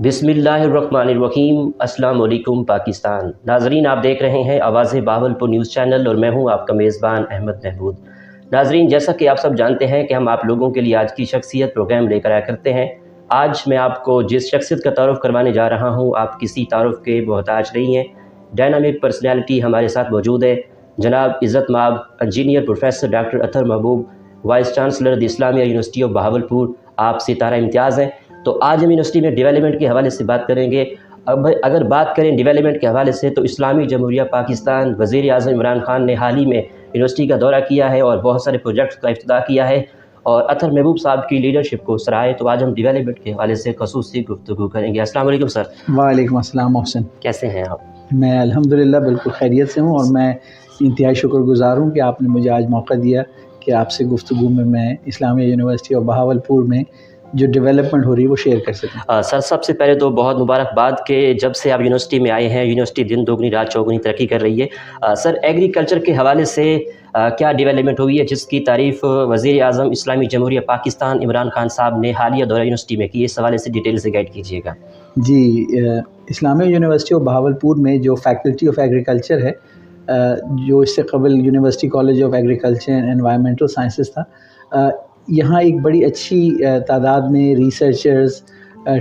بسم اللہ الرحمن الرحیم۔ السلام علیکم پاکستان۔ ناظرین، آپ دیکھ رہے ہیں آواز بہاولپور نیوز چینل اور میں ہوں آپ کا میزبان احمد محمود۔ ناظرین، جیسا کہ آپ سب جانتے ہیں کہ ہم آپ لوگوں کے لیے آج کی شخصیت پروگرام لے کر آیا کرتے ہیں۔ آج میں آپ کو جس شخصیت کا تعارف کروانے جا رہا ہوں، آپ کسی تعارف کے محتاج نہیں ہیں۔ ڈائنامک پرسنالٹی ہمارے ساتھ موجود ہے۔ جناب عزت مآب انجینئر پروفیسر ڈاکٹر اطہر محبوب، vice chancellor the Islamia university of Bahawalpur, آپ ستارہ امتیاز ہیں۔ تو آج ہم یونیورسٹی میں ڈیولپمنٹ کے حوالے سے بات کریں گے۔ اب اگر بات کریں ڈیولپمنٹ کے حوالے سے، تو اسلامی جمہوریہ پاکستان وزیر اعظم عمران خان نے حال ہی میں یونیورسٹی کا دورہ کیا ہے اور بہت سارے پروجیکٹس کا افتتاح کیا ہے اور اطہر محبوب صاحب کی لیڈرشپ کو سراہے۔ تو آج ہم ڈیولپمنٹ کے حوالے سے خصوصی گفتگو کریں گے۔ السلام علیکم سر۔ وعلیکم السلام محسن، کیسے ہیں آپ؟ میں الحمدللہ بالکل خیریت سے ہوں، اور میں انتہائی شکر گزار ہوں کہ آپ نے مجھے آج موقع دیا کہ آپ سے گفتگو میں اسلامیہ یونیورسٹی آف بہاولپور میں جو ڈیولپمنٹ ہو رہی ہے وہ شیئر کر سکیں۔ سر، سب سے پہلے تو بہت مبارکباد کہ جب سے آپ یونیورسٹی میں آئے ہیں، یونیورسٹی دن دوگنی رات چوگنی ترقی کر رہی ہے۔ سر، ایگریکلچر کے حوالے سے کیا ڈیولپمنٹ ہوئی ہے جس کی تعریف وزیر اعظم اسلامی جمہوریہ پاکستان عمران خان صاحب نے حالیہ دورہ یونیورسٹی میں کی؟ اس حوالے سے ڈیٹیل سے گائیڈ کیجیے گا۔ جی، اسلامیہ یونیورسٹی آف بہاولپور میں جو فیکلٹی آف ایگریکلچر ہے، جو اس سے قبل university college of agriculture and environmental sciences تھا، یہاں ایک بڑی اچھی تعداد میں ریسرچرز،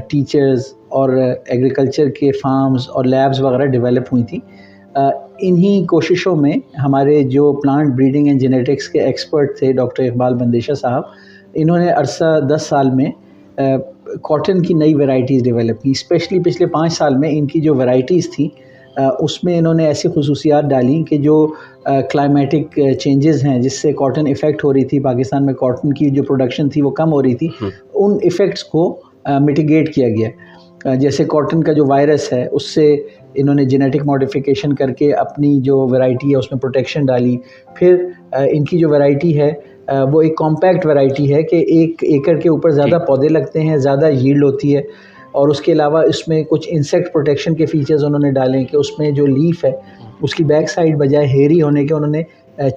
ٹیچرز اور ایگریکلچر کے فارمز اور لیبز وغیرہ ڈیولپ ہوئی تھیں۔ انہی کوششوں میں ہمارے جو پلانٹ بریڈنگ اینڈ جینیٹکس کے ایکسپرٹ تھے ڈاکٹر اقبال بندیشہ صاحب، انہوں نے عرصہ 10 سال میں کاٹن کی نئی ورائٹیز ڈیولپ کی۔ اسپیشلی پچھلے 5 سال میں ان کی جو ورائٹیز تھیں، اس میں انہوں نے ایسی خصوصیات ڈالیں کہ جو کلائمیٹک چینجز ہیں جس سے کاٹن افیکٹ ہو رہی تھی، پاکستان میں کاٹن کی جو پروڈکشن تھی وہ کم ہو رہی تھی، ان افیکٹس کو میٹیگیٹ کیا گیا۔ جیسے کاٹن کا جو وائرس ہے، اس سے انہوں نے جینیٹک ماڈیفیکیشن کر کے اپنی جو ورائٹی ہے اس میں پروٹیکشن ڈالی۔ پھر ان کی جو ورائٹی ہے وہ ایک کمپیکٹ ورائٹی ہے کہ 1 ایکڑ کے اوپر زیادہ پودے لگتے ہیں، زیادہ ییلڈ ہوتی ہے، اور اس کے علاوہ اس میں کچھ انسیکٹ پروٹیکشن کے فیچرز انہوں نے ڈالیں کہ اس میں جو لیف ہے اس کی بیک سائڈ بجائے ہیری ہونے کے انہوں نے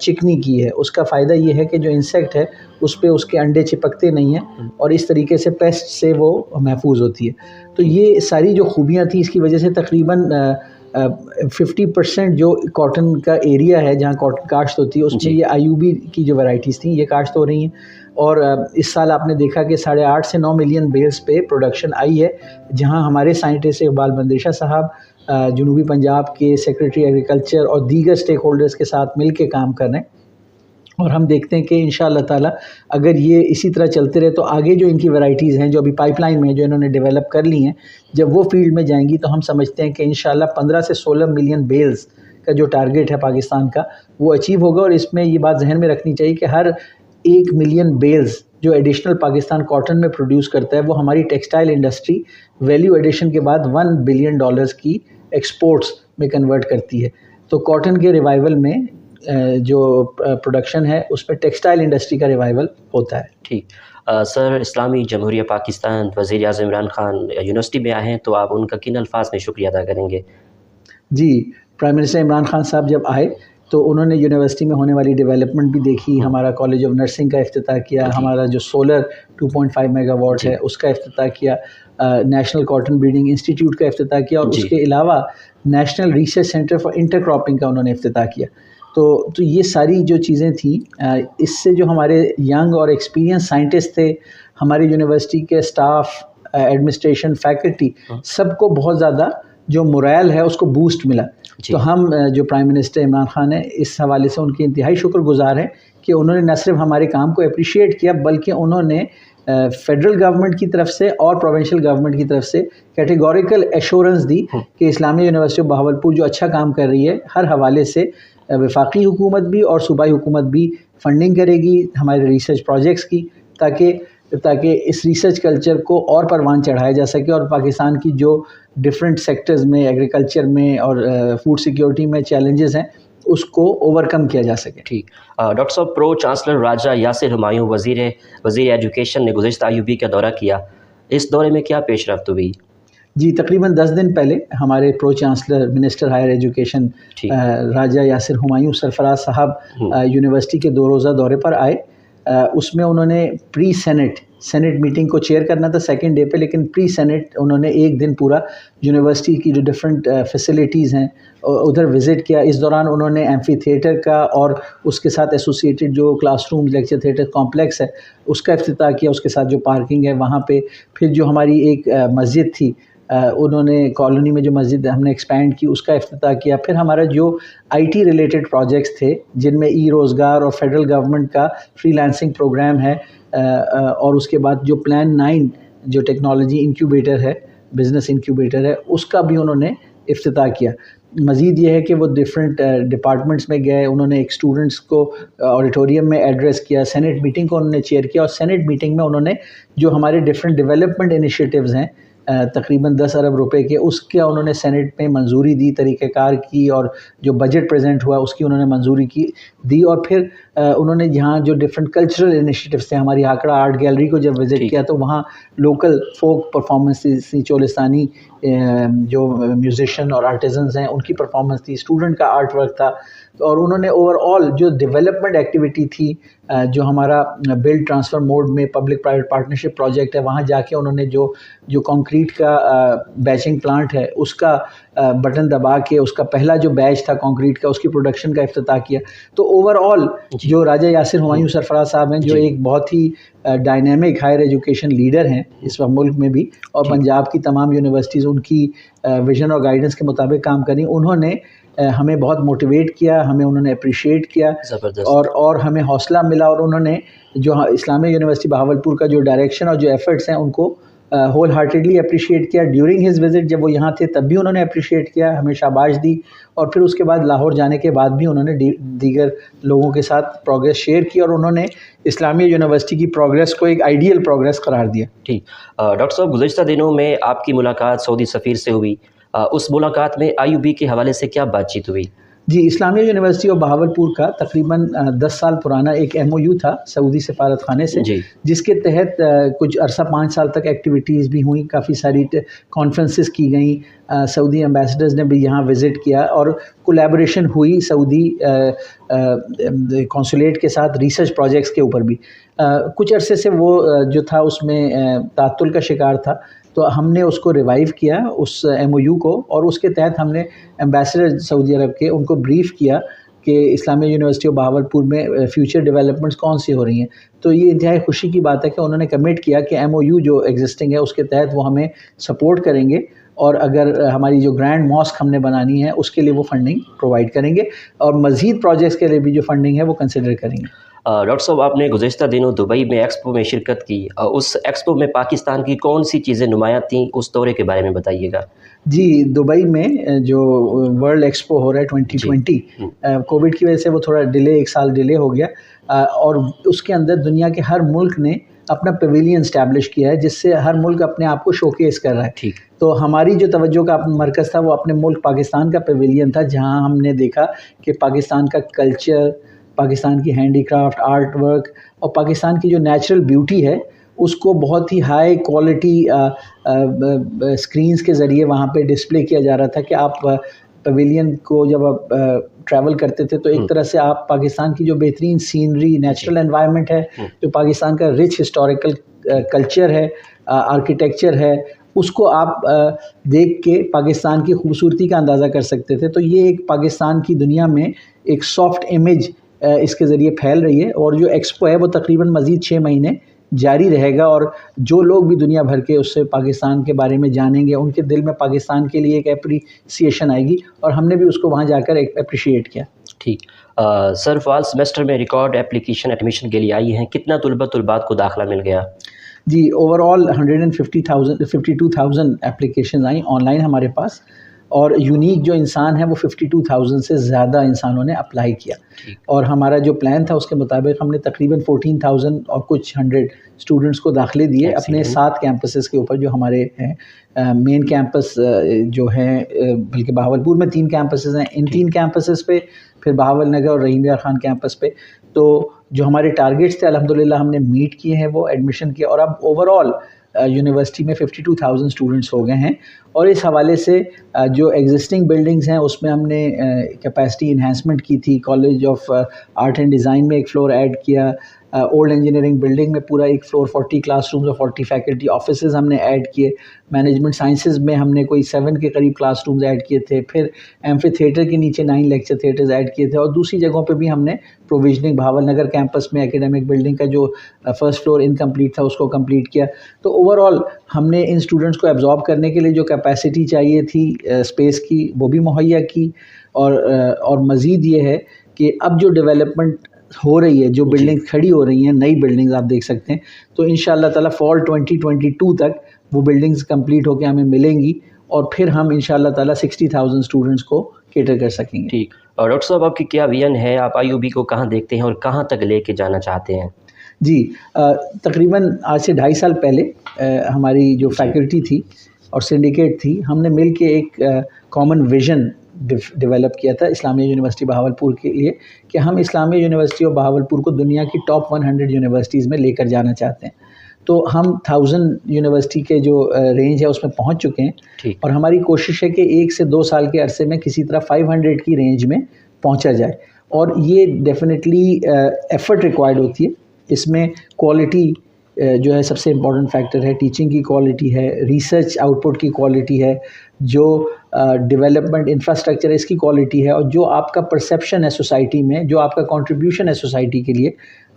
چکنی کی ہے۔ اس کا فائدہ یہ ہے کہ جو انسیکٹ ہے اس پہ اس کے انڈے چپکتے نہیں ہیں، اور اس طریقے سے پیسٹ سے وہ محفوظ ہوتی ہے۔ تو یہ ساری جو خوبیاں تھیں، اس کی وجہ سے تقریباً 50% جو کاٹن کا ایریا ہے جہاں کاٹن کاشت ہوتی ہے، اس میں یہ IUB کی جو ورائٹیز تھیں یہ کاشت ہو رہی ہیں۔ اور اس سال آپ نے دیکھا کہ 8.5 سے 9 ملین بیلز پہ پروڈکشن آئی ہے، جہاں ہمارے سائنٹسٹ اقبال بندیشہ صاحب جنوبی پنجاب کے سیکریٹری ایگریکلچر اور دیگر سٹیک ہولڈرز کے ساتھ مل کے کام کر رہے ہیں۔ اور ہم دیکھتے ہیں کہ انشاءاللہ تعالیٰ اگر یہ اسی طرح چلتے رہے تو آگے جو ان کی ورائٹیز ہیں جو ابھی پائپ لائن میں جو انہوں نے ڈیولپ کر لی ہیں، جب وہ فیلڈ میں جائیں گی تو ہم سمجھتے ہیں کہ انشاءاللہ 15 سے 16 ملین بیلز کا جو ٹارگیٹ ہے پاکستان کا وہ اچیو ہوگا۔ اور اس میں یہ بات ذہن میں رکھنی چاہیے کہ ہر 1 ملین بیلز جو ایڈیشنل پاکستان کاٹن میں پروڈیوس کرتا ہے، وہ ہماری ٹیکسٹائل انڈسٹری ویلیو ایڈیشن کے بعد $1 بلین کی ایکسپورٹس میں کنورٹ کرتی ہے۔ تو کاٹن کے ریوائول میں جو پروڈکشن ہے اس پہ ٹیکسٹائل انڈسٹری کا ریوائول ہوتا ہے۔ ٹھیک سر، اسلامی جمہوریہ پاکستان وزیر اعظم عمران خان یونیورسٹی میں آئے ہیں تو آپ ان کا کن الفاظ میں شکریہ ادا کریں گے؟ جی، پرائم منسٹر عمران خان صاحب جب آئے تو انہوں نے یونیورسٹی میں ہونے والی ڈیولپمنٹ بھی دیکھی، ہمارا کالج آف نرسنگ کا افتتاح کیا، ہمارا جو سولر 2.5 میگا واٹ ہے اس کا افتتاح کیا، نیشنل کاٹن بریڈنگ انسٹیٹیوٹ کا افتتاح کیا، اور اس کے علاوہ national research centre for intercropping کا انہوں نے افتتاح کیا۔ تو یہ ساری جو چیزیں تھیں، اس سے جو ہمارے ینگ اور ایکسپیرینس سائنٹسٹ تھے، ہماری یونیورسٹی کے اسٹاف، ایڈمنسٹریشن، فیکلٹی، سب کو بہت زیادہ جو مورائل ہے اس کو بوسٹ ملا۔ تو ہم جو پرائم منسٹر عمران خان ہیں، اس حوالے سے ان کے انتہائی شکر گزار ہیں کہ انہوں نے نہ صرف ہمارے کام کو اپریشیٹ کیا، بلکہ انہوں نے فیڈرل گورنمنٹ کی طرف سے اور پروونشل گورنمنٹ کی طرف سے کیٹیگوریکل ایشورنس دی کہ اسلامیہ یونیورسٹی آف بہاولپور جو اچھا کام کر رہی ہے، ہر حوالے سے وفاقی حکومت بھی اور صوبائی حکومت بھی فنڈنگ کرے گی ہمارے ریسرچ پروجیکٹس کی، تاکہ اس ریسرچ کلچر کو اور پروان چڑھایا جا سکے، اور پاکستان کی جو ڈفرینٹ سیکٹرز میں، ایگریکلچر میں اور فوڈ سیکیورٹی میں چیلنجز ہیں اس کو اوورکم کیا جا سکے۔ ٹھیک ڈاکٹر صاحب، پرو چانسلر راجہ یاسر ہمایوں وزیر ایجوکیشن نے گزشتہ IUB کا دورہ کیا، اس دورے میں کیا پیش رفت ہوئی؟ جی، تقریباً 10 دن پہلے ہمارے pro chancellor minister higher education Raja Yasir Humayun Sarfraz صاحب یونیورسٹی کے 2 روزہ دورے پر آئے۔ اس میں انہوں نے پری سینٹ سینٹ میٹنگ کو چیئر کرنا تھا سیکنڈ ڈے پہ، لیکن پری سینٹ انہوں نے ایک دن پورا یونیورسٹی کی جو ڈفرینٹ فیسلٹیز ہیں ادھر وزٹ کیا. اس دوران انہوں نے ایمفی تھیٹر کا اور اس کے ساتھ ایسوسیٹڈ جو class room lecture theatre complex ہے اس کا افتتاح کیا، اس کے ساتھ جو پارکنگ ہے وہاں پہ. پھر جو ہماری ایک مسجد تھی انہوں نے کالونی میں جو مسجد ہم نے ایکسپینڈ کی اس کا افتتاح کیا. پھر ہمارا جو آئی ٹی ریلیٹڈ پروجیکٹس تھے جن میں ای روزگار اور فیڈرل گورنمنٹ کا فری لانسنگ پروگرام ہے، اور اس کے بعد جو پلان 9 جو ٹیکنالوجی انکیوبیٹر ہے، بزنس انکیوبیٹر ہے، اس کا بھی انہوں نے افتتاح کیا. مزید یہ ہے کہ وہ ڈفرینٹ ڈپارٹمنٹس میں گئے، انہوں نے ایک اسٹوڈنٹس کو آڈیٹوریم میں ایڈریس کیا، سینٹ میٹنگ کو انہوں نے چیئر کیا، اور سینٹ میٹنگ میں انہوں نے جو ہمارے ڈفرینٹ ڈیولپمنٹ انیشیٹیوز ہیں تقریباً 10 ارب روپے کے، اس کا انہوں نے سینٹ میں منظوری دی، طریقہ کار کی، اور جو بجٹ پریزنٹ ہوا اس کی انہوں نے منظوری دی. اور پھر انہوں نے یہاں جو ڈفرینٹ کلچرل انیشیٹیوز تھے، ہماری ہاکڑا آرٹ گیلری کو جب وزٹ کیا تو وہاں لوکل فوک پرفارمنس تھی، چولستانی جو میوزیشین اور آرٹیزنز ہیں ان کی پرفارمنس تھی، اسٹوڈنٹ کا آرٹ ورک تھا. اور انہوں نے اوور آل جو ڈیولپمنٹ ایکٹیویٹی تھی، جو ہمارا بلڈ ٹرانسفر موڈ میں پبلک پرائیویٹ پارٹنرشپ پروجیکٹ ہے، وہاں جا کے انہوں نے جو کانکریٹ کا بیچنگ پلانٹ ہے اس کا بٹن دبا کے اس کا پہلا جو بیچ تھا کانکریٹ کا اس کی پروڈکشن کا افتتاح کیا. تو اوور آل جو راجہ یاسر ہمایوں سرفراز صاحب ہیں جو ایک بہت ہی ڈائنامک ہائر ایجوکیشن لیڈر ہیں اس وقت ملک میں بھی، اور پنجاب کی تمام یونیورسٹیز ان کی ویژن اور گائیڈنس کے مطابق کام کریں، انہوں نے ہمیں بہت موٹیویٹ کیا، ہمیں انہوں نے اپریشیٹ کیا، اور ہمیں حوصلہ ملا. اور انہوں نے جو اسلامیہ یونیورسٹی بہاولپور کا جو ڈائریکشن اور جو ایفرٹس ہیں ان کو ہول ہارٹیڈلی اپریشیٹ کیا. ڈیورنگ ہز وزٹ جب وہ یہاں تھے تب بھی انہوں نے اپریشیٹ کیا، ہمیں شاباش دی، اور پھر اس کے بعد لاہور جانے کے بعد بھی انہوں نے دیگر لوگوں کے ساتھ پروگریس شیئر کی، اور انہوں نے اسلامیہ یونیورسٹی کی پروگریس کو ایک آئیڈیل پروگریس قرار دیا. ٹھیک. ڈاکٹر صاحب، گزشتہ دنوں میں آپ کی ملاقات سعودی سفیر سے ہوئی، اس ملاقات میں IUB کے حوالے سے کیا بات چیت ہوئی؟ جی، اسلامیہ یونیورسٹی آف بہاولپور کا تقریباً 10 سال پرانا ایک MOU تھا سعودی سفارت خانے سے، جس کے تحت کچھ عرصہ 5 سال تک ایکٹیویٹیز بھی ہوئیں، کافی ساری کانفرنسز کی گئیں، سعودی ایمبیسڈرز نے بھی یہاں وزٹ کیا، اور کولیبوریشن ہوئی سعودی کونسولیٹ کے ساتھ ریسرچ پروجیکٹس کے اوپر بھی. کچھ عرصے سے وہ جو تھا اس میں تعطل کا شکار تھا، تو ہم نے اس کو ریوائیو کیا اس MOU کو، اور اس کے تحت ہم نے ایمبیسڈر سعودی عرب کے ان کو بریف کیا کہ اسلامیہ یونیورسٹی آف بہاولپور میں فیوچر ڈیولپمنٹس کون سی ہو رہی ہیں. تو یہ انتہائی خوشی کی بات ہے کہ انہوں نے کمٹ کیا کہ MOU جو ایگزسٹنگ ہے اس کے تحت وہ ہمیں سپورٹ کریں گے، اور اگر ہماری جو گرینڈ ماسک ہم نے بنانی ہے اس کے لیے وہ فنڈنگ پرووائڈ کریں گے، اور مزید پروجیکٹس کے لیے بھی جو فنڈنگ ہے وہ کنسیڈر کریں گے. ڈاکٹر صاحب، آپ نے گزشتہ دنوں دبئی میں ایکسپو میں شرکت کی، اس ایکسپو میں پاکستان کی کون سی چیزیں نمایاں تھیں، اس دورے کے بارے میں بتائیے گا. جی، دبئی میں جو ورلڈ ایکسپو ہو رہا ہے 2020، کووڈ کی وجہ سے وہ تھوڑا ڈیلے، 1 سال ڈیلے ہو گیا، اور اس کے اندر دنیا کے ہر ملک نے اپنا پیویلین اسٹیبلش کیا ہے، جس سے ہر ملک اپنے آپ کو شوکیس کر رہا ہے. تو ہماری جو توجہ کا مرکز تھا وہ اپنے ملک پاکستان کا پیویلین تھا، جہاں ہم نے دیکھا کہ پاکستان کا کلچر، پاکستان کی ہینڈی کرافٹ، آرٹ ورک، اور پاکستان کی جو نیچرل بیوٹی ہے اس کو بہت ہی ہائی کوالٹی اسکرینز کے ذریعے وہاں پہ ڈسپلے کیا جا رہا تھا کہ آپ پیویلین کو جب آپ ٹریول کرتے تھے تو ایک طرح سے آپ پاکستان کی جو بہترین سینری، نیچرل انوائرمنٹ ہے، جو پاکستان کا رچ ہسٹوریکل کلچر ہے، آرکیٹیکچر ہے، اس کو آپ دیکھ کے پاکستان کی خوبصورتی کا اندازہ کر سکتے تھے. تو یہ ایک پاکستان کی دنیا میں ایک سافٹ امیج اس کے ذریعے پھیل رہی ہے، اور جو ایکسپو ہے وہ تقریباً مزید 6 مہینے جاری رہے گا، اور جو لوگ بھی دنیا بھر کے اس سے پاکستان کے بارے میں جانیں گے ان کے دل میں پاکستان کے لیے ایک اپریسیشن آئے گی، اور ہم نے بھی اس کو وہاں جا کر اپریشیٹ کیا. ٹھیک. سر، فال سیمسٹر میں ریکارڈ اپلیکیشن ایڈمیشن کے لیے آئی ہیں، کتنا طلباء کو داخلہ مل گیا؟ جی، اوور آل 152,000 اپلیکیشن آئیں آن لائن ہمارے پاس، اور یونیک جو انسان ہے وہ 52,000 سے زیادہ انسانوں نے اپلائی کیا. اور ہمارا جو پلان تھا اس کے مطابق ہم نے تقریباً 14,000 اور کچھ 100 اسٹوڈنٹس کو داخلے دیے اپنے 7 کیمپسز کے اوپر جو ہمارے ہیں. مین کیمپس جو ہیں، بلکہ بہاولپور میں 3 کیمپسز ہیں، ان 3 کیمپسز پہ، پھر بہاول نگر اور رحیم یار خان کیمپس پہ. تو جو ہمارے ٹارگیٹس تھے الحمدللہ ہم نے میٹ کیے ہیں، وہ ایڈمیشن کیا، اور اب اوور آل یونیورسٹی میں 52,000 اسٹوڈنٹس ہو گئے ہیں. اور اس حوالے سے جو ایگزسٹنگ بلڈنگز ہیں اس میں ہم نے کیپیسٹی انہینسمنٹ کی تھی. College of art and design میں ایک فلور ایڈ کیا، اولڈ انجینئرنگ بلڈنگ میں پورا ایک فلور 40 کلاس رومز اور 40 فیکلٹی آفیسز ہم نے ایڈ کیے. مینجمنٹ سائنسز میں ہم نے کوئی 7 کے قریب کلاس رومز ایڈ کیے تھے. پھر ایمفی تھیٹر کے نیچے 9 لیکچر تھیٹرز ایڈ کیے تھے. اور دوسری جگہوں پہ بھی ہم نے پروویژننگ بھاول نگر کیمپس میں اکیڈمک بلڈنگ کا جو فرسٹ فلور انکمپلیٹ تھا اس کو کمپلیٹ کیا. تو اوور آل ہم نے ان اسٹوڈنٹس کو ایبزارب کرنے کے لیے جو کیپیسٹی چاہیے تھی اسپیس کی وہ بھی مہیا کی. اور مزید یہ ہے کہ اب جو ڈیولپمنٹ ہو رہی ہے, جو بلڈنگ کھڑی ہو رہی ہیں, نئی بلڈنگز آپ دیکھ سکتے ہیں, تو انشاءاللہ تعالیٰ فال 2022 تک وہ بلڈنگز کمپلیٹ ہو کے ہمیں ملیں گی اور پھر ہم انشاءاللہ تعالیٰ 60,000 اسٹوڈنٹس کو کیٹر کر سکیں گے. ٹھیک. اور ڈاکٹر صاحب آپ کی کیا ویژن ہے, آپ IUB کو کہاں دیکھتے ہیں اور کہاں تک لے کے جانا چاہتے ہیں؟ جی, تقریباً آج سے 2.5 سال پہلے ہماری جو فیکلٹی تھی اور سنڈیکیٹ تھی, ہم نے مل کے ایک کامن ویژن ڈیولپ کیا تھا اسلامیہ یونیورسٹی بہاولپور کے لیے کہ ہم اسلامیہ یونیورسٹی آف بہاولپور کو دنیا کی ٹاپ 100 یونیورسٹیز میں لے کر جانا چاہتے ہیں. تو ہم 1000 یونیورسٹی کے جو رینج ہے اس میں پہنچ چکے ہیں اور ہماری کوشش ہے کہ 1 سے 2 سال کے عرصے میں کسی طرح 500 کی رینج میں پہنچا جائے. اور یہ ڈیفینیٹلی ایفرٹ ریکوائرڈ ہوتی ہے. اس میں کوالٹی جو ہے سب سے امپورٹنٹ فیکٹر ہے, ٹیچنگ کی کوالٹی ہے, ریسرچ آؤٹ پٹ کی کوالٹی ہے, جو ڈیولپمنٹ انفراسٹرکچر ہے اس کی کوالٹی ہے, اور جو آپ کا پرسیپشن ہے سوسائٹی میں, جو آپ کا کنٹریبیوشن ہے سوسائٹی کے لیے,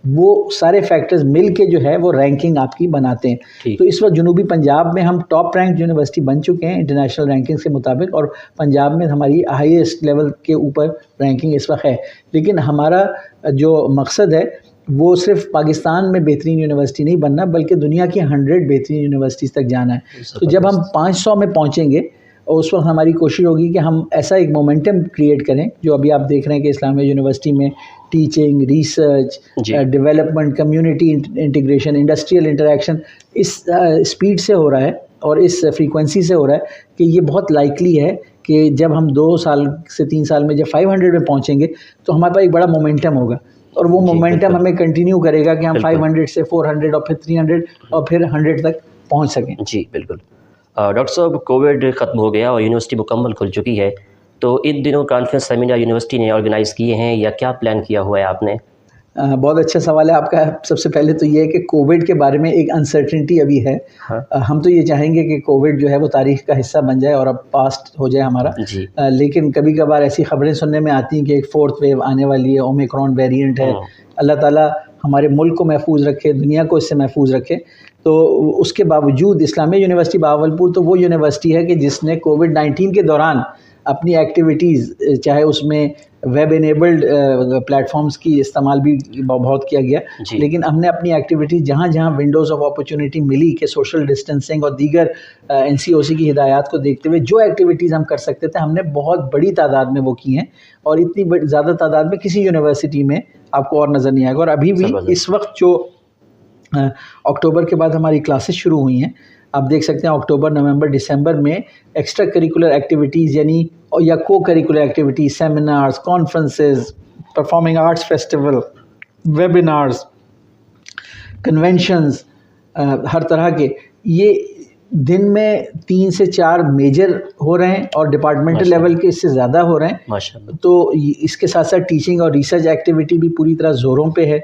وہ سارے فیکٹرز مل کے جو ہے وہ رینکنگ آپ کی بناتے ہیں. تو اس وقت جنوبی پنجاب میں ہم ٹاپ رینک یونیورسٹی بن چکے ہیں انٹرنیشنل رینکنگز کے مطابق, اور پنجاب میں ہماری ہائیسٹ لیول کے اوپر رینکنگ اس وقت ہے. لیکن ہمارا جو مقصد ہے وہ صرف پاکستان میں بہترین یونیورسٹی نہیں بننا, بلکہ دنیا کی 100 بہترین یونیورسٹیز تک جانا ہے. تو جب ہم 500 میں پہنچیں گے اور اس وقت ہماری کوشش ہوگی کہ ہم ایسا ایک مومنٹم کریٹ کریں, جو ابھی آپ دیکھ رہے ہیں کہ اسلامیہ یونیورسٹی میں teaching, research, development, community integration, industrial interaction اس اسپیڈ سے ہو رہا ہے اور اس فریکوینسی سے ہو رہا ہے کہ یہ بہت لائکلی ہے کہ جب ہم 2 سال سے 3 سال میں جب 500 میں پہنچیں گے تو ہمارے پاس ایک بڑا مومنٹم ہوگا, اور وہ مومنٹم ہمیں کنٹینیو کرے گا کہ ہم 500 سے 400 اور پھر 300 اور پھر 100 تک پہنچ سکیں. جی بالکل. ڈاکٹر صاحب کووڈ ختم ہو گیا اور یونیورسٹی مکمل کھل چکی ہے, تو ان دنوں کانفرنس سیمینار یونیورسٹی نے آرگنائز کیے ہیں یا کیا پلان کیا ہوا ہے آپ نے؟ بہت اچھا سوال ہے آپ کا. سب سے پہلے تو یہ ہے کہ کووڈ کے بارے میں ایک انسرٹنٹی ابھی ہے. ہم تو یہ چاہیں گے کہ کووڈ جو ہے وہ تاریخ کا حصہ بن جائے اور اب پاسٹ ہو جائے ہمارا. لیکن کبھی کبھار ایسی خبریں سننے میں آتی ہیں کہ ایک 4th ویو آنے والی ہے, اومیکرون ویریئنٹ ہے. اللہ تعالیٰ ہمارے ملک کو محفوظ رکھے, دنیا کو اس سے محفوظ رکھے. تو اس کے باوجود اسلامیہ یونیورسٹی بہاولپور تو وہ یونیورسٹی ہے کہ جس نے کووڈ-19 کے دوران اپنی ایکٹیویٹیز, چاہے اس میں ویب انیبلڈ پلیٹ فارمز کی استعمال بھی بہت کیا گیا, لیکن ہم نے اپنی ایکٹیویٹیز جہاں جہاں ونڈوز آف اپرچونٹی ملی کہ سوشل ڈسٹینسنگ اور دیگر NCOC کی ہدایات کو دیکھتے ہوئے جو ایکٹیویٹیز ہم کر سکتے تھے ہم نے بہت بڑی تعداد میں وہ کی ہیں, اور اتنی زیادہ تعداد میں کسی یونیورسٹی میں آپ کو اور نظر نہیں آئے گا. اور ابھی بھی اس وقت جو اکتوبر کے بعد ہماری کلاسز شروع ہوئی ہیں, آپ دیکھ سکتے ہیں اکتوبر, نومبر, دسمبر میں ایکسٹرا کریکولر ایکٹیویٹیز یعنی یا co curricular activities, seminars, conferences, performing arts festival, webinars, conventions, ہر طرح کے, یہ دن میں 3 سے 4 میجر ہو رہے ہیں اور ڈپارٹمنٹل لیول کے اس سے زیادہ ہو رہے ہیں. تو اس کے ساتھ ساتھ ٹیچنگ اور ریسرچ ایکٹیویٹی بھی پوری طرح زوروں پہ ہے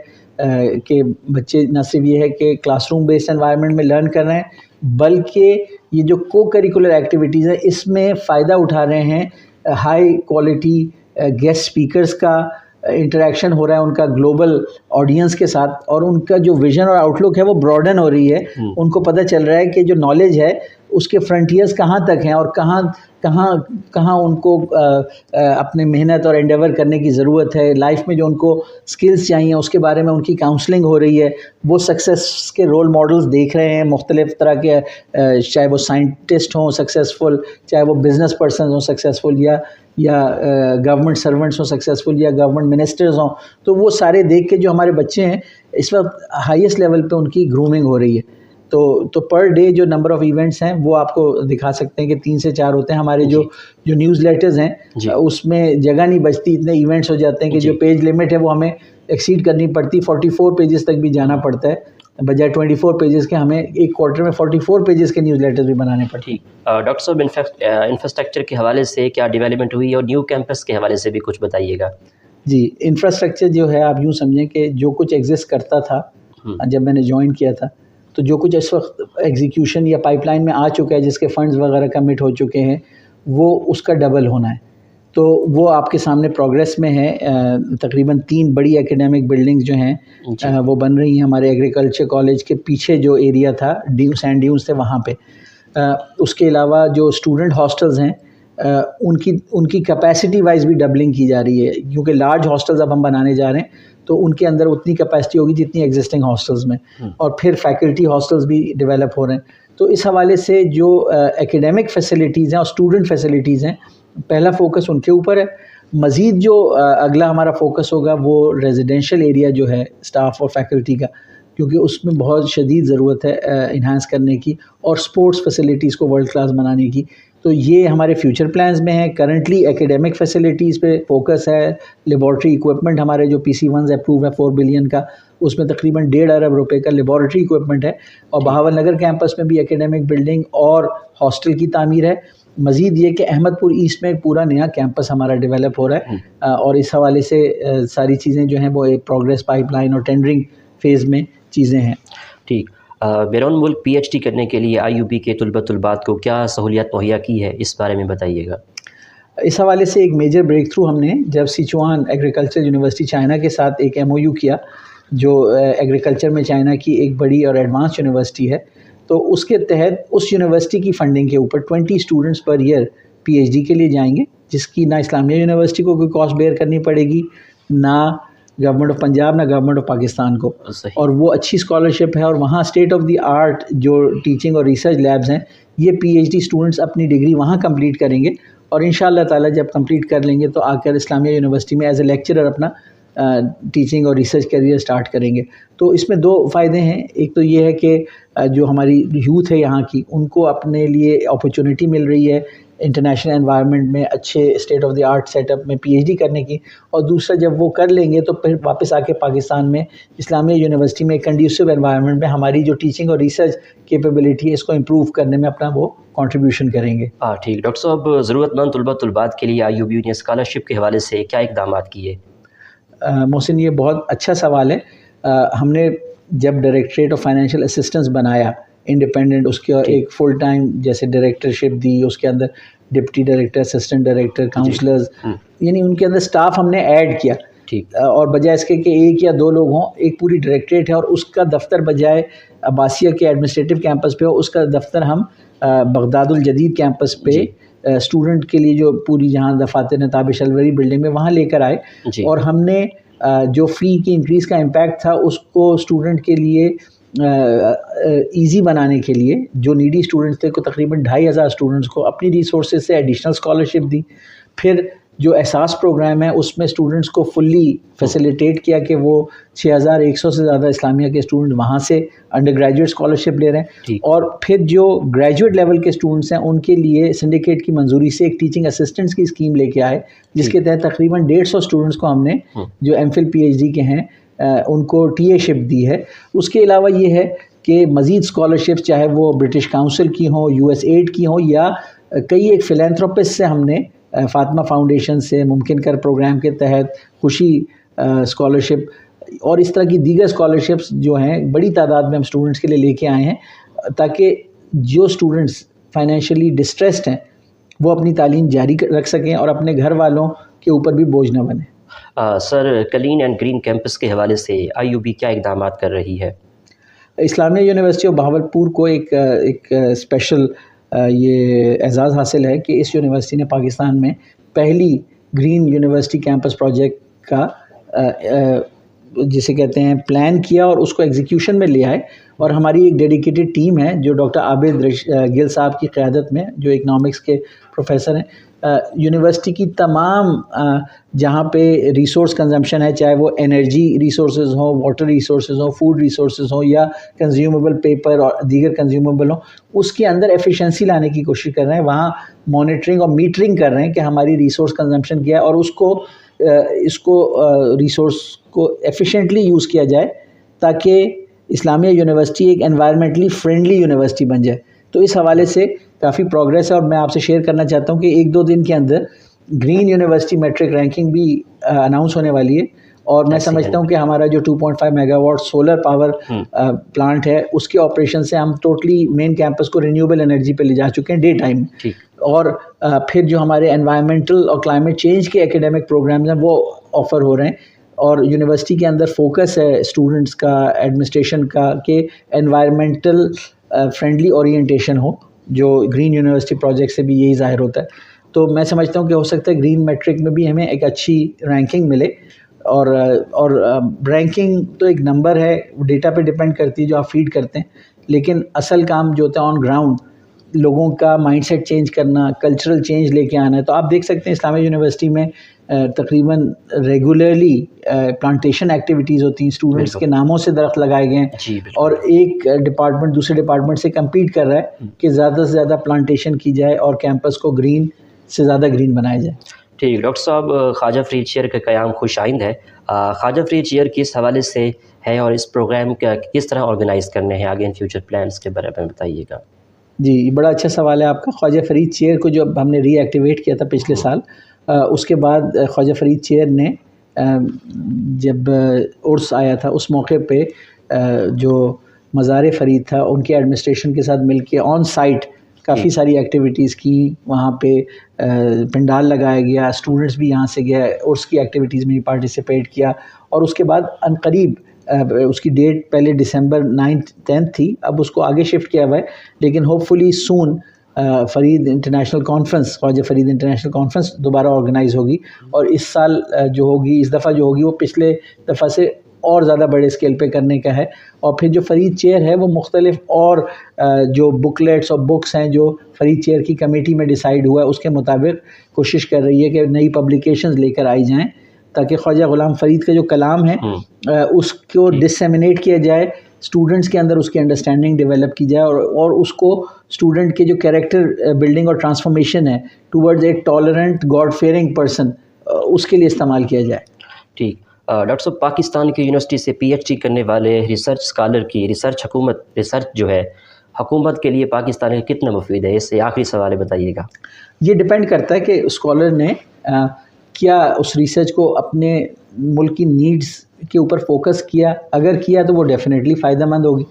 کہ بچے نہ صرف یہ ہے کہ کلاس روم بیسڈ انوائرمنٹ میں لرن کر رہے ہیں, بلکہ یہ جو کو کریکولر ایکٹیویٹیز ہیں اس میں فائدہ اٹھا رہے ہیں. ہائی کوالٹی گیسٹ اسپیکرز کا انٹریکشن ہو رہا ہے ان کا گلوبل آڈینس کے ساتھ, اور ان کا جو ویژن اور آؤٹ لک ہے وہ براڈن ہو رہی ہے. ان کو پتہ چل رہا ہے کہ جو نالج ہے اس کے فرنٹیئرز کہاں تک ہیں اور کہاں ان کو اپنے محنت اور انڈیور کرنے کی ضرورت ہے. لائف میں جو ان کو سکلز چاہیے اس کے بارے میں ان کی کاؤنسلنگ ہو رہی ہے. وہ سکسیس کے رول ماڈلز دیکھ رہے ہیں مختلف طرح کے, چاہے وہ سائنٹسٹ ہوں سکسیزفل, چاہے وہ بزنس پرسنز ہوں سکسیزفل, یا گورنمنٹ سرونٹس ہوں سکسیزفل, یا گورنمنٹ منسٹرز ہوں. تو وہ سارے دیکھ کے جو ہمارے بچے ہیں اس وقت ہائیسٹ لیول پہ ان کی گرومنگ ہو رہی ہے. تو پر ڈے جو نمبر آف ایونٹس ہیں وہ آپ کو دکھا سکتے ہیں کہ 3 سے 4 ہوتے ہیں. ہمارے جو نیوز لیٹرز ہیں اس میں جگہ نہیں بچتی, اتنے ایونٹس ہو جاتے ہیں کہ جو پیج لمٹ ہے وہ ہمیں ایکسیڈ کرنی پڑتی, 44 پیجز تک بھی جانا پڑتا ہے بجائے 24 پیجز کے. ہمیں ایک کوارٹر میں 44 پیجز کے نیوز لیٹرز بھی بنانے پڑتے ہیں. ڈاکٹر صاحب انفراسٹرکچر کے حوالے سے کیا ڈیولپمنٹ ہوئی اور نیو کیمپس کے حوالے سے بھی کچھ بتائیے گا. جی انفراسٹرکچر جو ہے آپ یوں سمجھیں کہ جو کچھ ایگزسٹ کرتا تھا جب میں نے جوائن کیا تھا، تو جو کچھ اس وقت ایگزیکیوشن یا پائپ لائن میں آ چکا ہے، جس کے فنڈز وغیرہ کمٹ ہو چکے ہیں، وہ اس کا ڈبل ہونا ہے. تو وہ آپ کے سامنے پروگریس میں ہے. تقریباً 3 بڑی اکیڈیمک بلڈنگز جو ہیں وہ بن رہی ہیں ہمارے ایگریکلچر کالج کے پیچھے جو ایریا تھا سینڈ ڈیونز تھے وہاں پہ. اس کے علاوہ جو اسٹوڈنٹ ہاسٹلز ہیں ان کی کیپیسٹی وائز بھی ڈبلنگ کی جا رہی ہے، کیونکہ لارج ہاسٹلز اب ہم بنانے جا رہے ہیں تو ان کے اندر اتنی کیپیسٹی ہوگی جتنی ایگزسٹنگ ہاسٹلز میں، اور پھر فیکلٹی ہاسٹلز بھی ڈیولپ ہو رہے ہیں. تو اس حوالے سے جو ایکیڈیمک فیسلٹیز ہیں اور اسٹوڈنٹ فیسلٹیز ہیں، پہلا فوکس ان کے اوپر ہے. مزید جو اگلا ہمارا فوکس ہوگا وہ ریزیڈینشیل ایریا جو ہے اسٹاف اور فیکلٹی کا، کیونکہ اس میں بہت شدید ضرورت ہے انہانس کرنے کی اور اسپورٹس فیسلٹیز کو ورلڈ کلاس بنانے کی. تو یہ ہمارے فیوچر پلانز میں ہے. کرنٹلی ایکیڈیمک فیسلٹیز پہ فوکس ہے. لیبارٹری اکوپمنٹ ہمارے جو PC1 اپروو ہے 4 بلین کا، اس میں تقریباً 1.5 ارب روپے کا لیبارٹری اکوپمنٹ ہے. اور بہاول نگر کیمپس میں بھی ایکیڈیمک بلڈنگ اور ہاسٹل کی تعمیر ہے. مزید یہ کہ احمد پور ایسٹ میں ایک پورا نیا کیمپس ہمارا ڈیولپ ہو رہا ہے، اور اس حوالے سے ساری چیزیں جو ہیں وہ ایک پروگریس پائپ لائن اور ٹینڈرنگ فیز میں چیزیں ہیں. ٹھیک. بیرون ملک PhD کرنے کے لیے IUB کے طلبات کو کیا سہولیات مہیا کی ہے، اس بارے میں بتائیے گا. اس حوالے سے ایک میجر بریک تھرو ہم نے جب سیچوان ایگریکلچر یونیورسٹی چائنا کے ساتھ ایک MOU کیا، جو ایگریکلچر میں چائنا کی ایک بڑی اور ایڈوانس یونیورسٹی ہے. تو اس کے تحت اس یونیورسٹی کی فنڈنگ کے اوپر 20 اسٹوڈنٹس پر ایئر PhD کے لیے جائیں گے، جس کی نہ اسلامیہ یونیورسٹی کو کوئی کاسٹ بیئر کرنی پڑے گی، نہ گورنمنٹ آف پنجاب، نہ گورنمنٹ آف پاکستان کو. اور وہ اچھی اسکالرشپ ہے، اور وہاں اسٹیٹ آف دی آرٹ جو ٹیچنگ اور ریسرچ لیبز ہیں، یہ PhD اسٹوڈنٹس اپنی ڈگری وہاں کمپلیٹ کریں گے، اور انشاءاللہ تعالیٰ جب کمپلیٹ کر لیں گے تو آ کر اسلامیہ یونیورسٹی میں ایز اے لیکچرر اپنا ٹیچنگ اور ریسرچ کیریئر سٹارٹ کریں گے. تو اس میں 2 فائدے ہیں. ایک تو یہ ہے کہ جو ہماری یوتھ ہے یہاں کی، ان کو اپنے لیے اپرچونٹی مل رہی ہے انٹرنیشنل انوائرمنٹ میں اچھے state of the art setup میں PhD کرنے کی. اور دوسرا، جب وہ کر لیں گے تو پھر واپس آ کے پاکستان میں اسلامیہ یونیورسٹی میں کنڈیوسو انوائرمنٹ میں ہماری جو ٹیچنگ اور ریسرچ کیپیبلٹی ہے اس کو امپروو کرنے میں اپنا وہ کنٹریبیوشن کریں گے. ٹھیک. ڈاکٹر صاحب، ضرورت مند طلبات کے لیے IUB نے اسکالرشپ کے حوالے سے کیا اقدامات کیے؟ محسن، یہ بہت اچھا سوال ہے. ہم نے جب ڈائریکٹریٹ آف فائنینشیل اسسٹنس بنایا انڈیپینڈنٹ، اس کے ایک فل ٹائم جیسے ڈائریکٹرشپ دی، اس کے اندر deputy director, assistant director, counsellors, یعنی ان کے اندر سٹاف ہم نے ایڈ کیا. اور بجائے اس کے کہ 1 یا 2 لوگ ہوں، ایک پوری ڈائریکٹریٹ ہے، اور اس کا دفتر بجائے عباسیہ کے ایڈمنسٹریٹو کیمپس پہ ہو، اس کا دفتر ہم بغداد الجدید کیمپس پہ اسٹوڈنٹ کے لیے جو پوری جہاں دفاتر نتاب شلوری بلڈنگ میں وہاں لے کر آئے. اور ہم نے جو فی کی انکریز کا امپیکٹ تھا اس کو اسٹوڈنٹ کے لیے ایزی بنانے کے لیے، جو نیڈی اسٹوڈنٹس تھے، کو تقریباً 2500 اسٹوڈنٹس کو اپنی ریسورسز سے ایڈیشنل اسکالرشپ دی. پھر جو احساس پروگرام ہے اس میں اسٹوڈنٹس کو فلی فیسیلیٹیٹ کیا کہ وہ 6100 سے زیادہ اسلامیہ کے اسٹوڈنٹ وہاں سے انڈر گریجویٹ اسکالرشپ لے رہے ہیں. اور پھر جو گریجویٹ لیول کے اسٹوڈنٹس ہیں ان کے لیے سنڈیکیٹ کی منظوری سے ایک ٹیچنگ اسسٹنٹس کی اسکیم لے کے آئے، جس کے تحت تقریباً 150 اسٹوڈنٹس کو ہم نے جو MPhil PhD کے ہیں ان کو TA شپ دی ہے. اس کے علاوہ یہ ہے کہ مزید اسکالرشپ چاہے وہ برٹش کاؤنسل کی ہوں، USAID کی ہوں، یا کئی ایک فلینتھروپسٹ سے ہم نے فاطمہ فاؤنڈیشن سے ممکن کر پروگرام کے تحت خوشی اسکالرشپ اور اس طرح کی دیگر اسکالرشپس جو ہیں بڑی تعداد میں ہم اسٹوڈنٹس کے لیے لے کے آئے ہیں، تاکہ جو اسٹوڈنٹس فائنینشلی ڈسٹریسڈ ہیں وہ اپنی تعلیم جاری رکھ سکیں اور اپنے گھر والوں کے اوپر بھی بوجھ نہ بنے. سر، کلین اینڈ گرین کیمپس کے حوالے سے IUB کیا اقدامات کر رہی ہے؟ اسلامیہ یونیورسٹی آف بہاولپور کو ایک اسپیشل یہ اعزاز حاصل ہے کہ اس یونیورسٹی نے پاکستان میں پہلی گرین یونیورسٹی کیمپس پروجیکٹ کا جسے کہتے ہیں پلان کیا اور اس کو ایگزیکیوشن میں لے آئے. اور ہماری ایک ڈیڈیکیٹڈ ٹیم ہے جو ڈاکٹر عابد گل صاحب کی قیادت میں، جو اکنامکس کے پروفیسر ہیں، یونیورسٹی کی تمام جہاں پہ ریسورس کنزمپشن ہے، چاہے وہ انرجی ریسورسز ہوں، واٹر ریسورسز ہوں، فوڈ ریسورسز ہوں، یا کنزیومیبل پیپر اور دیگر کنزیومیبل ہوں، اس کے اندر ایفیشنسی لانے کی کوشش کر رہے ہیں. وہاں مانیٹرنگ اور میٹرنگ کر رہے ہیں کہ ہماری ریسورس کنزمپشن کیا ہے، اور اس کو ریسورس کو ایفیشینٹلی یوز کیا جائے تاکہ اسلامیہ یونیورسٹی ایک انوائرمنٹلی فرینڈلی یونیورسٹی بن جائے. تو اس حوالے سے کافی پروگریس ہے، اور میں آپ سے شیئر کرنا چاہتا ہوں کہ 1-2 دن کے اندر گرین یونیورسٹی میٹرک رینکنگ بھی اناؤنس ہونے والی ہے، اور میں سمجھتا ہوں کہ ہمارا جو 2.5 megawatt solar power plant ہے اس کے آپریشن سے ہم ٹوٹلی مین کیمپس کو رینیویبل انرجی پہ لے جا چکے ہیں ڈے ٹائم، اور پھر جو ہمارے انوائرمنٹل اور کلائمیٹ چینج کے ایکیڈیمک پروگرامز ہیں وہ آفر ہو رہے ہیں، اور یونیورسٹی کے اندر فوکس ہے اسٹوڈنٹس کا، ایڈمنسٹریشن کا، کہ انوائرمنٹل فرینڈلی اورینٹیشن ہو، جو گرین یونیورسٹی پروجیکٹ سے بھی یہی ظاہر ہوتا ہے۔ تو میں سمجھتا ہوں کہ ہو سکتا ہے گرین میٹرک میں بھی ہمیں ایک اچھی رینکنگ ملے، اور رینکنگ تو ایک نمبر ہے، ڈیٹا پہ ڈپینڈ کرتی ہے جو آپ فیڈ کرتے ہیں، لیکن اصل کام جو ہوتا ہے آن گراؤنڈ لوگوں کا مائنڈ سیٹ چینج کرنا، کلچرل چینج لے کے آنا ہے۔ تو آپ دیکھ سکتے ہیں اسلامیہ یونیورسٹی میں تقریباً ریگولرلی پلانٹیشن ایکٹیویٹیز ہوتی ہیں، اسٹوڈنٹس کے ناموں سے درخت لگائے گئے ہیں، اور ایک ڈپارٹمنٹ دوسرے ڈپارٹمنٹ سے کمپیٹ کر رہا ہے کہ زیادہ سے زیادہ پلانٹیشن کی جائے اور کیمپس کو گرین سے زیادہ گرین بنایا جائے۔ ٹھیک ڈاکٹر صاحب، خواجہ فرید چیئر کا قیام خوش آئند ہے، خواجہ فرید چیئر کس حوالے سے ہے اور اس پروگرام کا کس طرح آرگنائز کرنے ہیں آگے ان فیوچر پلانس کے بارے میں بتائیے گا۔ جی بڑا اچھا سوال ہے آپ کا۔ خواجہ فرید چیئر کو جب ہم نے ری ایکٹیویٹ کیا تھا پچھلے سال، اس کے بعد خواجہ فرید چیئر نے جب عرس آیا تھا اس موقع پہ جو مزار فرید تھا ان کے ایڈمنسٹریشن کے ساتھ مل کے آن سائٹ کافی ساری ایکٹیویٹیز کی، وہاں پہ پنڈال لگایا گیا، اسٹوڈنٹس بھی یہاں سے گئے، عرس کی ایکٹیویٹیز میں پارٹیسپیٹ کیا، اور اس کے بعد عنقریب اس کی ڈیٹ پہلے ڈسمبر 9th 10th تھی، اب اس کو آگے شفٹ کیا ہوا ہے، لیکن ہوپ فلی سون Farid international conference, Khwaja Farid international conference دوبارہ آرگنائز ہوگی، اور اس سال جو ہوگی، اس دفعہ جو ہوگی وہ پچھلے دفعہ سے اور زیادہ بڑے اسکیل پہ کرنے کا ہے۔ اور پھر جو فرید چیئر ہے وہ مختلف اور جو بکلیٹس اور بکس ہیں جو فرید چیئر کی کمیٹی میں ڈیسائیڈ ہوا ہے اس کے مطابق کوشش کر رہی ہے کہ نئی پبلیکیشنز لے کر آئی جائیں، تاکہ خواجہ غلام فرید کا جو کلام ہے اس کو ڈسیمینیٹ کیا جائے، اسٹوڈنٹس کے اندر اس کی انڈرسٹینڈنگ ڈیولپ کی جائے، اور اس کو اسٹوڈنٹ کے جو کیریکٹر بلڈنگ اور ٹرانسفارمیشن ہے towards a tolerant God fearing person, اس کے لیے استعمال کیا جائے۔ ٹھیک ڈاکٹر صاحب، پاکستان کی یونیورسٹی سے پی ایچ ڈی کرنے والے ریسرچ اسکالر کی ریسرچ جو ہے حکومت کے لیے پاکستان میں کتنا مفید ہے؟ اس سے آخری سوال بتائیے گا۔ یہ ڈپینڈ کرتا ہے کہ اسکالر نے کیا اس ریسرچ کو اپنے ملک کی نیڈز کے اوپر فوکس کیا، اگر کیا تو وہ ڈیفینیٹلی فائدہ مند ہوگی۔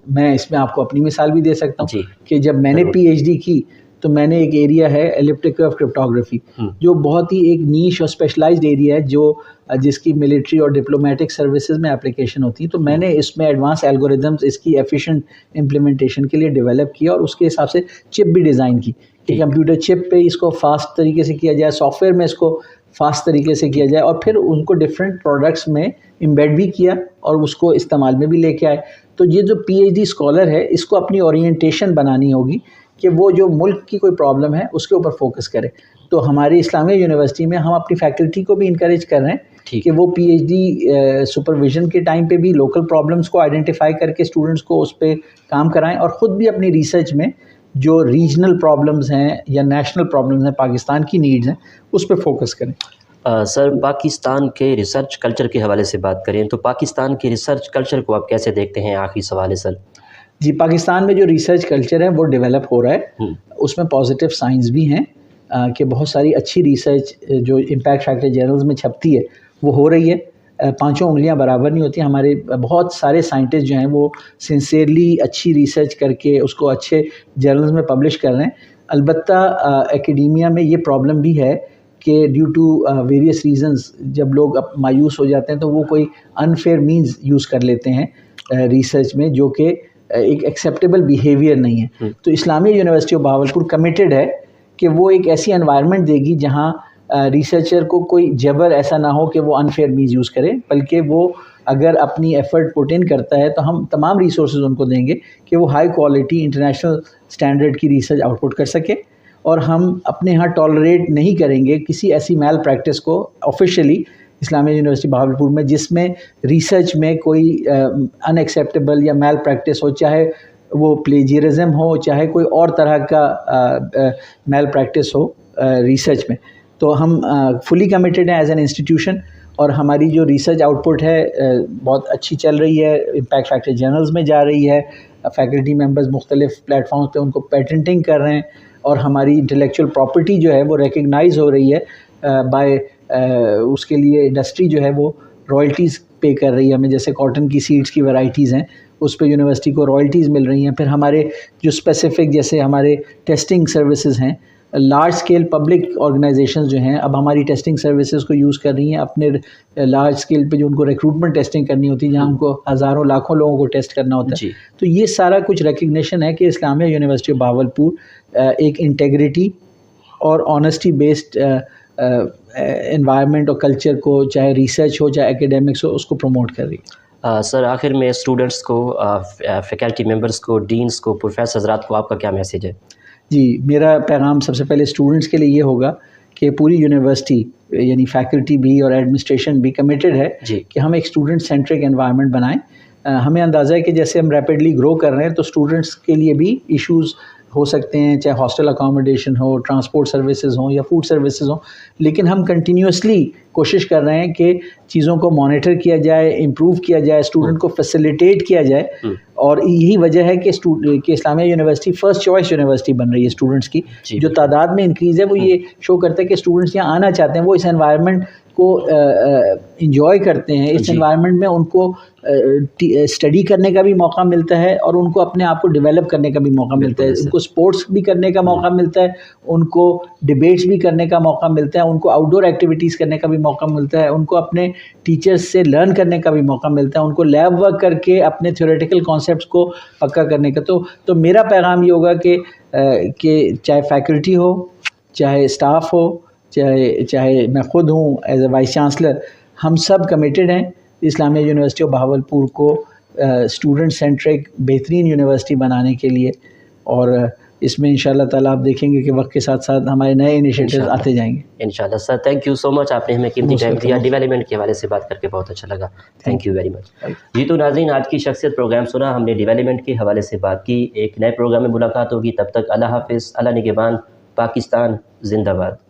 میں اس میں آپ کو اپنی مثال بھی دے سکتا ہوں کہ جب میں نے پی ایچ ڈی کی تو میں نے ایک ایریا ہے ایلپٹک کرو کرپٹوگرافی، جو بہت ہی ایک نیش اور اسپیشلائزڈ ایریا ہے جس کی ملٹری اور ڈپلومیٹک سروسز میں اپلیکیشن ہوتی ہے، تو میں نے اس میں ایڈوانس الگوریدمز اس کی ایفیشینٹ امپلیمنٹیشن کے لیے ڈیولپ کیا، اور اس کے حساب سے چپ بھی ڈیزائن کی کہ کمپیوٹر چپ پہ اس کو فاسٹ طریقے سے کیا جائے، سافٹ ویئر میں اس کو فاسٹ طریقے سے کیا جائے، اور پھر ان کو ڈفرینٹ پروڈکٹس میں امبیڈ بھی کیا اور اس کو استعمال میں بھی لے کے آئے۔ تو یہ جو پی ایچ ڈی اسکالر ہے اس کو اپنی اورینٹیشن بنانی ہوگی کہ وہ جو ملک کی کوئی پرابلم ہے اس کے اوپر فوکس کرے۔ تو ہماری اسلامیہ یونیورسٹی میں ہم اپنی فیکلٹی کو بھی انکریج کر رہے ہیں کہ وہ پی ایچ ڈی سپرویژن کے ٹائم پہ بھی لوکل پرابلمس کو آئیڈینٹیفائی کر کے اسٹوڈنٹس کو اس پہ کام کرائیں، اور خود بھی اپنی ریسرچ میں جو ریجنل پرابلمس ہیں یا نیشنل پرابلمس ہیں، پاکستان کی نیڈز ہیں، اس پہ فوکس کریں۔ سر، پاکستان کے ریسرچ کلچر کے حوالے سے بات کریں تو پاکستان کے ریسرچ کلچر کو آپ کیسے دیکھتے ہیں؟ آخری سوال ہے سر۔ جی، پاکستان میں جو ریسرچ کلچر ہے وہ ڈیولپ ہو رہا ہے، اس میں پازیٹیو سائنس بھی ہیں کہ بہت ساری اچھی ریسرچ جو امپیکٹ فیکٹر جرنلز میں چھپتی ہے وہ ہو رہی ہے، پانچوں انگلیاں برابر نہیں ہوتی، ہمارے بہت سارے سائنٹسٹ جو ہیں وہ سنسیئرلی اچھی ریسرچ کر کے اس کو اچھے جرنلز میں پبلش کر رہے ہیں۔ البتہ ایکیڈیمیا میں یہ پرابلم بھی ہے کہ ڈیو ٹو ویریس ریزنز جب لوگ اب مایوس ہو جاتے ہیں تو وہ کوئی انفیئر مینز یوز کر لیتے ہیں ریسرچ میں، جو کہ ایک ایکسیپٹیبل بیہیویئر نہیں ہے۔ تو اسلامیہ یونیورسٹی آف بہاولپور کمیٹڈ ہے کہ وہ ایک ایسی انوائرمنٹ دے گی جہاں ریسرچر کو کوئی جبر ایسا نہ ہو کہ وہ انفیئر مینز یوز کرے، بلکہ وہ اگر اپنی ایفرٹ پٹ ان کرتا ہے تو ہم تمام ریسورسز ان کو دیں گے کہ وہ ہائی کوالٹی انٹرنیشنل اسٹینڈرڈ کی ریسرچ آؤٹ پٹ کر سکے، اور ہم اپنے ہاں ٹالریٹ نہیں کریں گے کسی ایسی میل پریکٹس کو آفیشیلی اسلامیہ یونیورسٹی بہاولپور میں جس میں ریسرچ میں کوئی ان ایکسیپٹیبل یا میل پریکٹس ہو، چاہے وہ پلیجیرزم ہو، چاہے کوئی اور طرح کا میل پریکٹس ہو ریسرچ میں۔ تو ہم فلی کمیٹڈ ہیں ایز این انسٹیٹیوشن، اور ہماری جو ریسرچ آؤٹ پٹ ہے بہت اچھی چل رہی ہے، امپیکٹ فیکٹر جرنلز میں جا رہی ہے، فیکلٹی ممبرز مختلف پلیٹ فارمز پہ ان کو پیٹنٹنگ کر رہے ہیں، اور ہماری انٹلیکچوئل پراپرٹی جو ہے وہ ریکگنائز ہو رہی ہے بائی اس کے لیے انڈسٹری جو ہے وہ رائلٹیز پے کر رہی ہے ہمیں. جیسے کاٹن کی سیڈس کی ورائٹیز ہیں اس پہ یونیورسٹی کو رائلٹیز مل رہی ہیں. پھر ہمارے جو اسپیسیفک جیسے ہمارے ٹیسٹنگ سروسز ہیں, لارج اسکیل پبلک آرگنائزیشنز جو ہیں اب ہماری ٹیسٹنگ سروسز کو یوز کر رہی ہیں اپنے لارج اسکیل پہ جو ان کو ریکروٹمنٹ ٹیسٹنگ کرنی ہوتی ہے جہاں ان کو ہزاروں لاکھوں لوگوں کو ٹیسٹ کرنا ہوتا ہے. تو یہ سارا کچھ ریکگنیشن ہے کہ اسلامیہ یونیورسٹی آف بہاولپور ایک انٹیگریٹی اور آنیسٹی بیسڈ انوائرمنٹ اور کلچر کو, چاہے ریسرچ ہو چاہے ایکیڈیمکس ہو, اس کو پروموٹ کر رہی ہے. سر آخر میں اسٹوڈنٹس کو, فیکلٹی ممبرس کو, ڈینس کو, پروفیسر حضرات کو آپ کا کیا میسیج ہے؟ جی, میرا پیغام سب سے پہلے اسٹوڈنٹس کے لیے یہ ہوگا کہ پوری یونیورسٹی یعنی فیکلٹی بھی اور ایڈمنسٹریشن بھی کمیٹڈ ہے کہ ہم ایک اسٹوڈنٹ سینٹرک انوائرمنٹ بنائیں. ہمیں اندازہ ہے کہ جیسے ہم ریپڈلی گرو کر رہے ہیں تو اسٹوڈنٹس کے لیے بھی ایشوز ہو سکتے ہیں, چاہے ہاسٹل اکاموڈیشن ہو, ٹرانسپورٹ سروسز ہوں یا فوڈ سروسز ہوں, لیکن ہم کنٹینیوسلی کوشش کر رہے ہیں کہ چیزوں کو مانیٹر کیا جائے, امپروو کیا جائے, اسٹوڈنٹ کو فیسیلیٹیٹ کیا جائے. اور یہی وجہ ہے کہ Islamia university first choice university بن رہی ہے اسٹوڈنٹس کی. جو تعداد میں انکریز ہے وہ یہ شو کرتا ہے کہ اسٹوڈنٹس یہاں آنا چاہتے ہیں, وہ اس انوائرمنٹ کو انجوائے کرتے ہیں. اس انوائرمنٹ میں ان کو اسٹڈی کرنے کا بھی موقع ملتا ہے اور ان کو اپنے آپ کو ڈیولپ کرنے کا بھی موقع ملتا ہے. ان کو اسپورٹس بھی کرنے کا موقع ملتا ہے, ان کو ڈبیٹس بھی کرنے کا موقع ملتا ہے, ان کو آؤٹ ڈور ایکٹیویٹیز کرنے کا بھی موقع ملتا ہے, ان کو اپنے ٹیچرز سے لرن کرنے کا بھی موقع ملتا ہے, ان کو لیب ورک کر کے اپنے تھیوریٹیکل کانسیپٹس کو پکا کرنے کا. تو میرا پیغام یہ ہوگا کہ چاہے فیکلٹی ہو, چاہے اسٹاف ہو, چاہے میں خود ہوں ایز اے وائس چانسلر, ہم سب کمیٹڈ ہیں اسلامیہ یونیورسٹی آف بہاولپور کو اسٹوڈنٹ سینٹرک بہترین یونیورسٹی بنانے کے لیے. اور اس میں انشاءاللہ تعالیٰ آپ دیکھیں گے کہ وقت کے ساتھ ساتھ ہمارے نئے انیشیٹیوز آتے جائیں گے انشاءاللہ. سر تھینک یو سو مچ, آپ نے ہمیں قیمتی ٹائم دیا, ڈیولپمنٹ کے حوالے سے بات کر کے بہت اچھا لگا. Thank you very much. جی تو ناظرین, آج کی شخصیت پروگرام سنا, ہم نے ڈیولپمنٹ کے حوالے سے بات کی. ایک نئے پروگرام میں ملاقات ہوگی, تب تک اللہ حافظ, اللہ نگہبان, پاکستان زندہ باد.